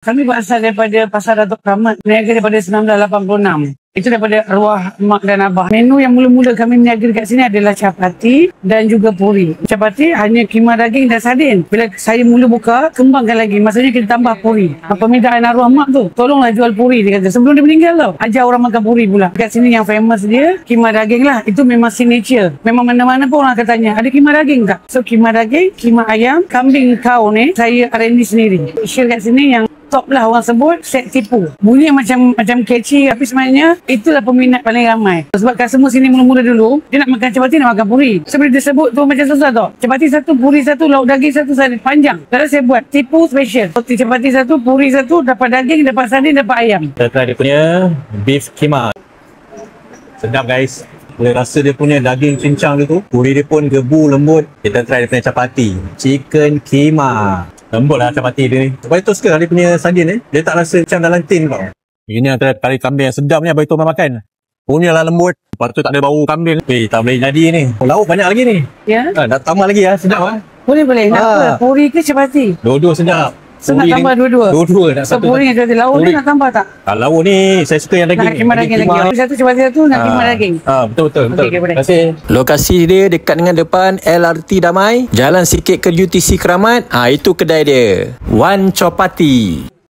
Kami berasal daripada Pasar Datuk Keramat, berniaga daripada 1986. Itu daripada arwah mak dan abah. Menu yang mula-mula kami berniaga dekat sini adalah capati dan juga puri. Capati hanya kima daging dan sardin. Bila saya mula buka, kembangkan lagi. Maksudnya kita tambah puri. Permintaan arwah mak tu, tolonglah jual puri, dia kata. Sebelum dia meninggal tau, ajar orang makan puri pula. Dekat sini yang famous dia, kima daging lah. Itu memang signature. Memang mana-mana pun orang akan tanya, ada kima daging tak? So kima daging, kima ayam, kambing kau ni, saya R&D sendiri. Share kat sini yang top lah orang sebut set tipu. Bunyi macam catchy, tapi sebenarnya itulah peminat paling ramai. Sebab customer sini mula-mula dulu, dia nak makan capati, nak makan puri. Sebab dia sebut tu macam susah tau. Capati satu, puri satu, lauk daging satu, sardin panjang. Lalu saya buat tipu special. Roti capati satu, puri satu, dapat daging, dapat sardin, dapat ayam. Kita try dia punya beef kima. Sedap guys. Boleh rasa dia punya daging cincang dia tu. Puri dia pun gebu, lembut. Kita try dia punya capati. Chicken kima. Lembut lah capati dia ni. Abang Ito suka dia punya sardin ni. Dia tak rasa macam dalam tin tau. Ini antara kari kambing yang sedap ni Abang Ito makan. Punya lah lembut. Lepas tu tak ada bau kambing. Tak boleh jadi ni. Lauk banyak lagi ni. Ya? Dah tambah lagi lah. Sedap lah. Boleh. Nak apa? Puri ke capati? Dua-dua sedap. So nak tambah dua-dua? Dua-dua. So puri yang capati. Lauk ni nak tambah tak? Lauk ni saya suka yang daging. Nak kima daging lagi. Puri satu, capati satu, nak kima daging. Betul. Okay, Terima kasih. Lokasi dia dekat dengan depan LRT Damai. Jalan sikit ke UTC Keramat. Itu kedai dia. One Chopati.